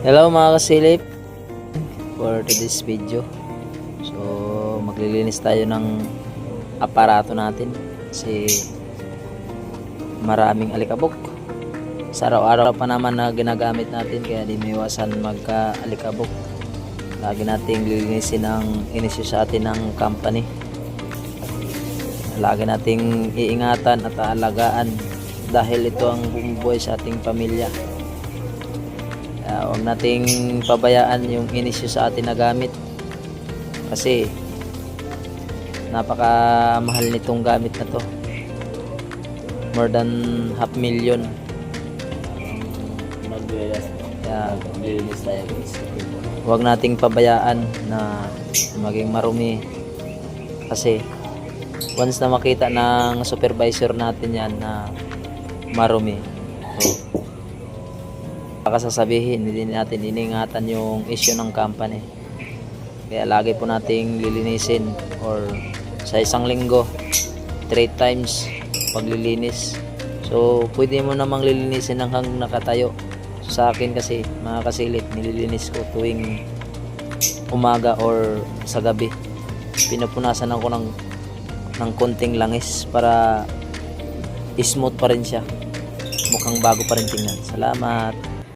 Hello mga kasilip, for today's video. So maglilinis tayo ng aparato natin kasi maraming alikabok sa araw-araw pa naman na ginagamit natin, kaya di maiwasan magka-alikabok. Lagi nating lilinisin ang inisyo sa atin ng company. Lagi nating iingatan at aalagaan dahil ito ang bumubuhay sa ating pamilya. Huwag nating pabayaan yung inisyo sa atin na gamit kasi napakamahal nitong gamit na to, more than 500,000. Maglilinis tayo guys. Huwag nating pabayaan na maging marumi kasi once na makita ng supervisor natin yan na marumi, so baka sasabihin hindi natin iningatan yung issue ng company. Kaya lagi po nating lilinisin, or sa isang linggo 3 times paglilinis. So pwede mo namang lilinisin hanggang nakatayo. Sa akin kasi mga kasilip, nililinis ko tuwing umaga or sa gabi. Pinupunasan ako ng konting langis para smooth pa rin siya, mukhang bago pa rin tingnan. Salamat.